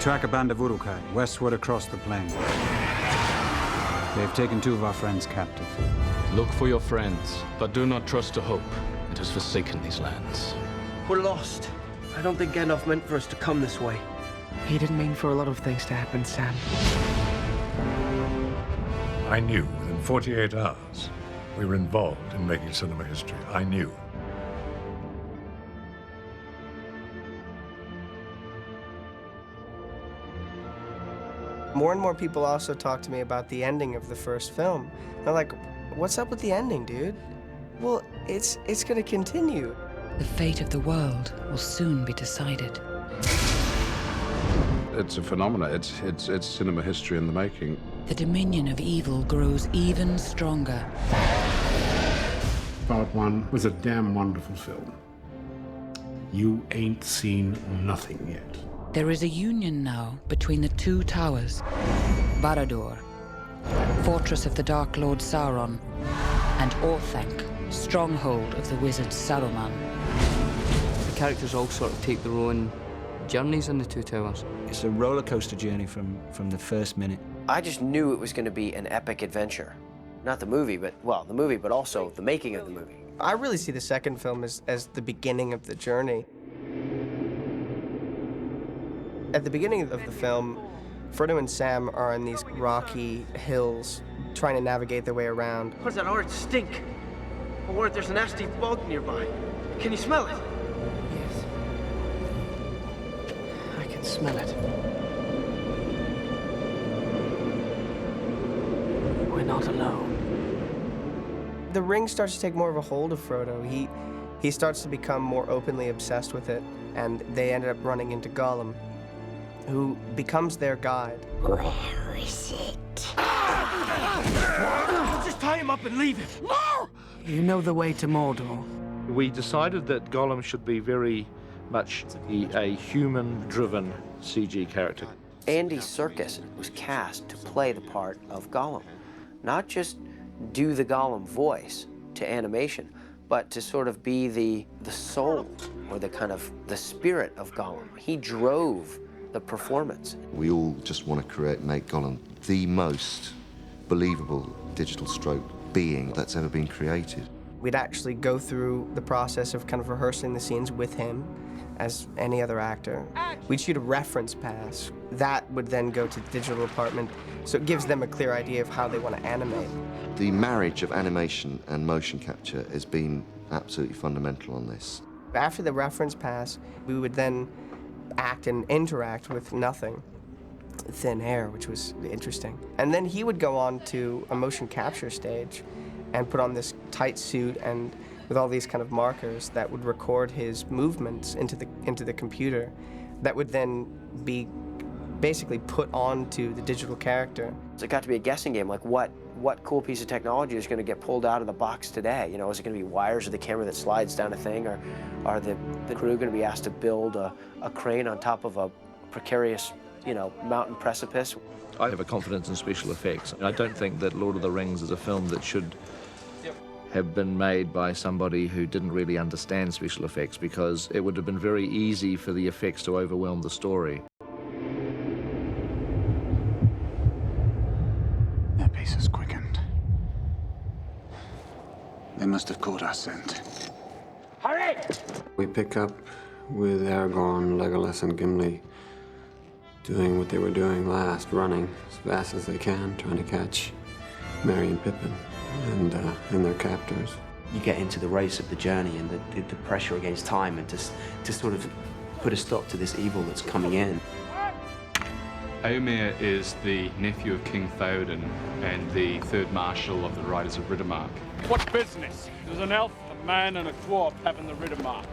track a band of Uruk-hai westward across the plain. They've taken 2 of our friends captive. Look for your friends, but do not trust to hope. It has forsaken these lands. We're lost. I don't think Gandalf meant for us to come this way. He didn't mean for a lot of things to happen, Sam. I knew within 48 hours we were involved in making cinema history. I knew. More and more people also talk to me about the ending of the first film. They're like, what's up with the ending, dude? Well, it's gonna continue. The fate of the world will soon be decided. It's a phenomenon. It's cinema history in the making. The dominion of evil grows even stronger. Part 1 was a damn wonderful film. You ain't seen nothing yet. There is a union now between the 2 towers. Barad-dûr, fortress of the Dark Lord Sauron, and Orthanc, stronghold of the wizard Saruman. The characters all sort of take their own journeys in the 2 towers. It's a roller coaster journey from the first minute. I just knew it was going to be an epic adventure. Not the movie, but, well, the movie, but also the making of the movie. I really see the second film as the beginning of the journey. At the beginning of the film, Frodo and Sam are on these rocky hills trying to navigate their way around. What's that horrid stink? I'm worried there's a nasty bug nearby. Can you smell it? Yes. I can smell it. We're not alone. The ring starts to take more of a hold of Frodo. He starts to become more openly obsessed with it, and they ended up running into Gollum, who becomes their guide. Where is it? Just tie him up and leave him. No! You know the way to Mordor. We decided that Gollum should be very much a human-driven CG character. Andy Serkis was cast to play the part of Gollum. Not just do the Gollum voice to animation, but to sort of be the soul or the kind of the spirit of Gollum. He drove the performance. We all just want to make Gollum the most believable digital stroke being that's ever been created. We'd actually go through the process of kind of rehearsing the scenes with him as any other actor. We'd shoot a reference pass. That would then go to the digital department, so it gives them a clear idea of how they want to animate. The marriage of animation and motion capture has been absolutely fundamental on this. After the reference pass, we would then act and interact with nothing. Thin air, which was interesting. And then he would go on to a motion capture stage and put on this tight suit and with all these kind of markers that would record his movements into the computer that would then be basically put onto the digital character. It got to be a guessing game, like what cool piece of technology is going to get pulled out of the box today? You know, is it going to be wires or the camera that slides down a thing, or are the crew going to be asked to build a crane on top of a precarious, you know, mountain precipice? I have a confidence in special effects. I don't think that Lord of the Rings is a film that should have been made by somebody who didn't really understand special effects, because it would have been very easy for the effects to overwhelm the story. Their pace has quickened. They must have caught our scent. Hurry! We pick up with Aragorn, Legolas, and Gimli doing what they were doing last, running as fast as they can, trying to catch Merry and Pippin and their captors. You get into the race of the journey and the pressure against time, and to sort of put a stop to this evil that's coming in. Éomer is the nephew of King Theoden and the third marshal of the Riders of Riddermark. What business does an elf, a man, and a dwarf have in the Riddermark?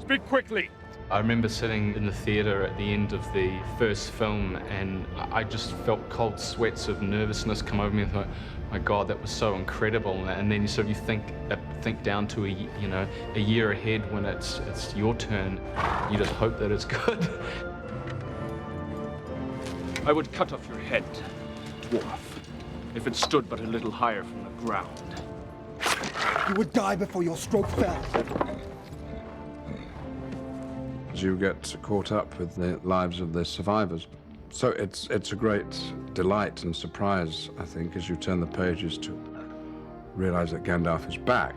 Speak quickly. I remember sitting in the theatre at the end of the first film, and I just felt cold sweats of nervousness come over me. I thought, my God, that was so incredible. And then you think down to a year ahead when it's your turn. You just hope that it's good. I would cut off your head, dwarf, if it stood but a little higher from the ground. You would die before your stroke fell. As you get caught up with the lives of the survivors, So it's a great delight and surprise, I think, as you turn the pages to realize that Gandalf is back.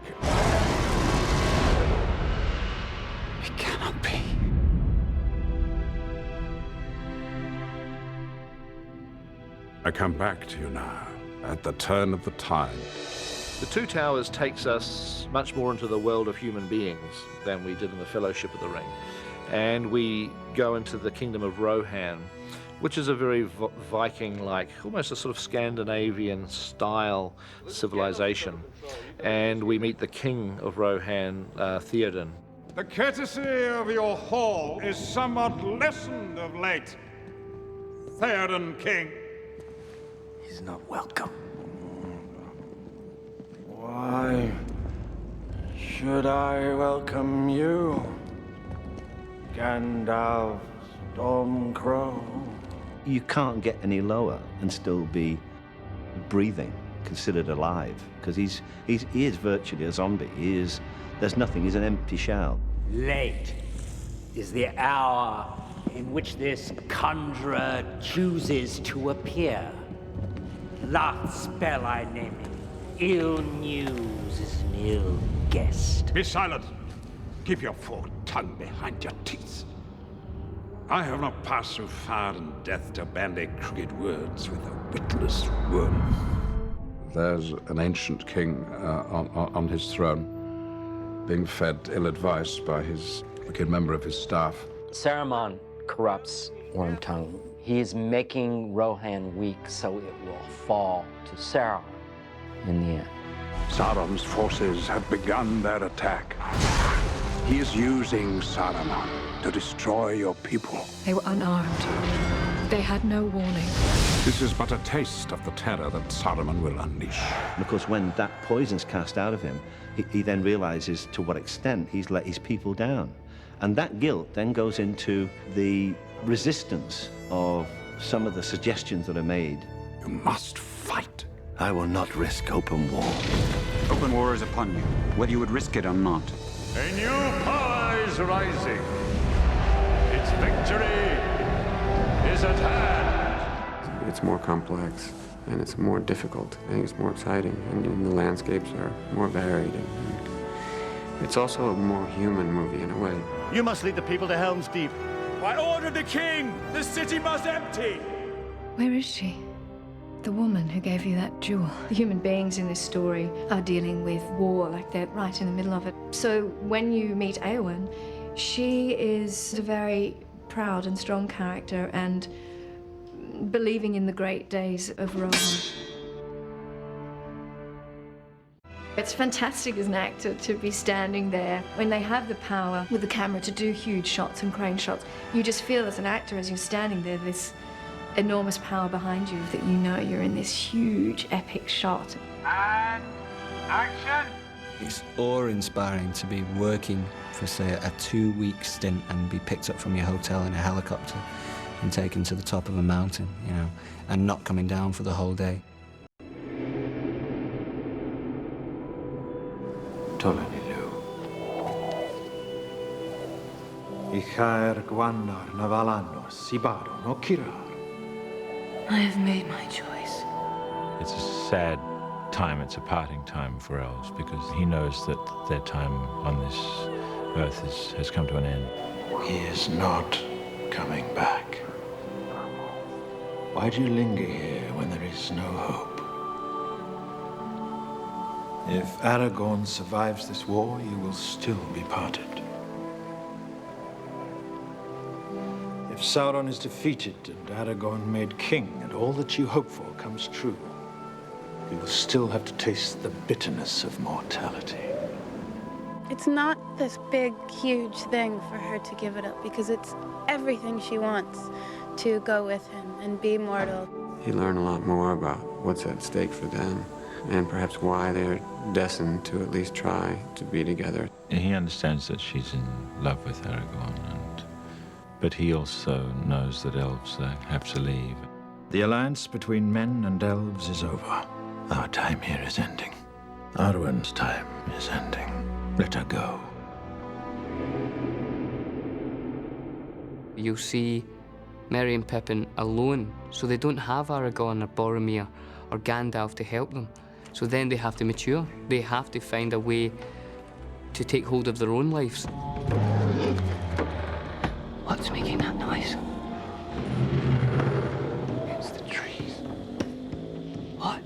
It cannot be. I come back to you now, at the turn of the tide. The Two Towers takes us much more into the world of human beings than we did in the Fellowship of the Ring. And we go into the kingdom of Rohan, which is a very Viking-like, almost a sort of Scandinavian-style civilization. And we meet the king of Rohan, Theoden. The courtesy of your hall is somewhat lessened of late, Theoden King. He's not welcome. Why should I welcome you, Gandalf Stormcrow? You can't get any lower and still be breathing, considered alive, because he is virtually a zombie. There's nothing, he's an empty shell. Late is the hour in which this conjurer chooses to appear. Last spell I name him. Ill news is an ill guest. Be silent. Keep your forked tongue behind your teeth. I have not passed through fire and death to bandy crooked words with a witless worm. There's an ancient king on his throne, being fed ill-advised by his wicked member of his staff. Saruman corrupts Wormtongue. He is making Rohan weak so it will fall to Sauron in the end. Sauron's forces have begun their attack. He is using Saruman to destroy your people. They were unarmed. They had no warning. This is but a taste of the terror that Saruman will unleash. And of course, when that poison's cast out of him, he then realizes to what extent he's let his people down. And that guilt then goes into the resistance of some of the suggestions that are made. You must fight. I will not risk open war. Open war is upon you, whether you would risk it or not. A new power is rising. Its victory is at hand. It's more complex and it's more difficult. I think it's more exciting and the landscapes are more varied. And it's also a more human movie in a way. You must lead the people to Helm's Deep. By order of the king, the city must empty. Where is she? The woman who gave you that jewel. The human beings in this story are dealing with war, like they're right in the middle of it. So when you meet Eowyn, she is a very proud and strong character and believing in the great days of Rohan. It's fantastic as an actor to be standing there when they have the power with the camera to do huge shots and crane shots. You just feel as an actor, as you're standing there, this enormous power behind you that you know you're in this huge, epic shot. And action! It's awe-inspiring to be working for, say, a 2-week stint and be picked up from your hotel in a helicopter and taken to the top of a mountain, you know, and not coming down for the whole day. Tolenilu. Ichaer Gwanar Navalanos Sibaro no Kirar. I have made my choice. It's a sad time, it's a parting time for elves because he knows that their time on this earth has come to an end. He is not coming back. Why do you linger here when there is no hope? If Aragorn survives this war, you will still be parted. If Sauron is defeated and Aragorn made king and all that you hope for comes true, you will still have to taste the bitterness of mortality. It's not this big, huge thing for her to give it up because it's everything she wants to go with him and be mortal. You learn a lot more about what's at stake for them and perhaps why they're destined to at least try to be together. He understands that she's in love with Aragorn, but he also knows that elves have to leave. The alliance between men and elves is over. Our time here is ending. Arwen's time is ending. Let her go. You see Merry and Pippin alone, so they don't have Aragorn or Boromir or Gandalf to help them. So then they have to mature. They have to find a way to take hold of their own lives. What's making that noise? It's the trees. What?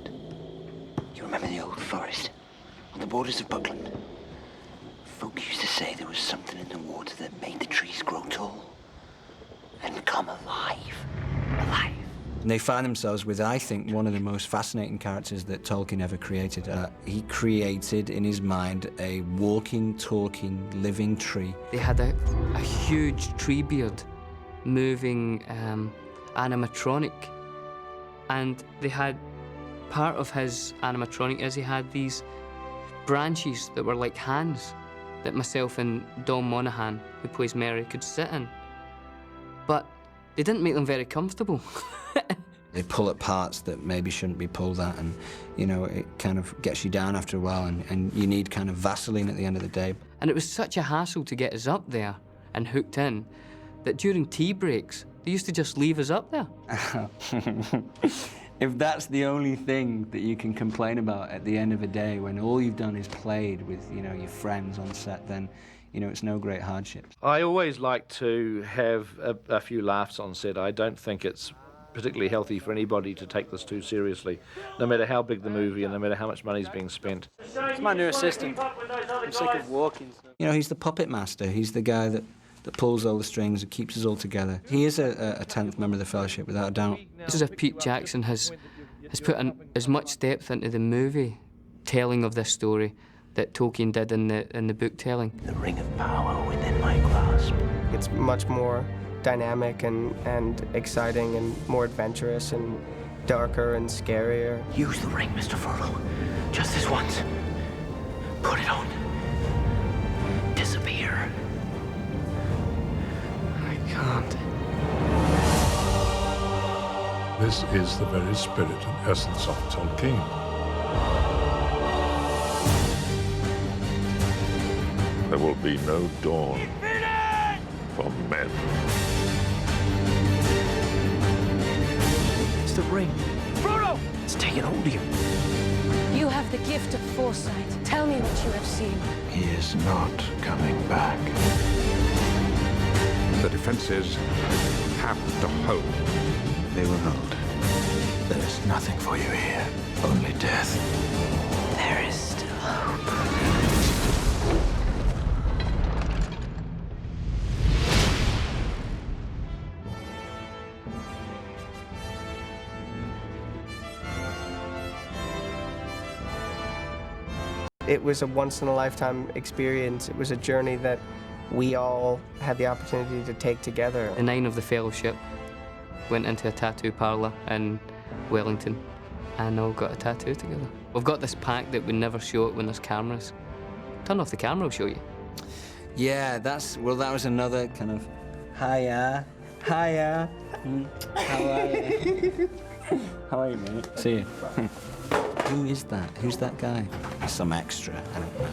You remember the old forest on the borders of Buckland? Folk used to say there was something in the water that made the trees grow tall and come alive. Alive. And they find themselves with, I think, one of the most fascinating characters that Tolkien ever created. He created, in his mind, a walking, talking, living tree. They had a huge tree beard, moving animatronic. And they had, part of his animatronic is he had these branches that were like hands that myself and Dom Monaghan, who plays Merry, could sit in. But they didn't make them very comfortable. They pull at parts that maybe shouldn't be pulled at, and, you know, it kind of gets you down after a while, and you need kind of Vaseline at the end of the day. And it was such a hassle to get us up there and hooked in that during tea breaks, they used to just leave us up there. If that's the only thing that you can complain about at the end of a day, when all you've done is played with, you know, your friends on set, then, you know, it's no great hardship. I always like to have a few laughs on set. I don't think it's particularly healthy for anybody to take this too seriously, no matter how big the movie and no matter how much money is being spent. It's my new assistant. I'm sick of walking. You know, he's the puppet master. He's the guy that pulls all the strings and keeps us all together. He is a 10th member of the Fellowship, without a doubt. It's as if Pete Jackson has put as much depth into the movie telling of this story that Tolkien did in the book telling. The ring of power within my grasp. It's much more dynamic and exciting and more adventurous and darker and scarier. Use the ring, Mr. Frodo. Just this once. Put it on. Disappear. I can't. This is the very spirit and essence of Tolkien. There will be no dawn for men. It's the ring. Frodo! It's taken hold of you. You have the gift of foresight. Tell me what you have seen. He is not coming back. The defenses have to hold. They will hold. There is nothing for you here, only death. There is still hope. It was a once-in-a-lifetime experience. It was a journey that we all had the opportunity to take together. The 9 of the Fellowship went into a tattoo parlour in Wellington and all got a tattoo together. We've got this pact that we never show it when there's cameras. Turn off the camera, I'll show you. Yeah, that was another kind of, hiya. How are you? How are you, mate? See you. Who is that? Who's that guy? Some extra, I don't know.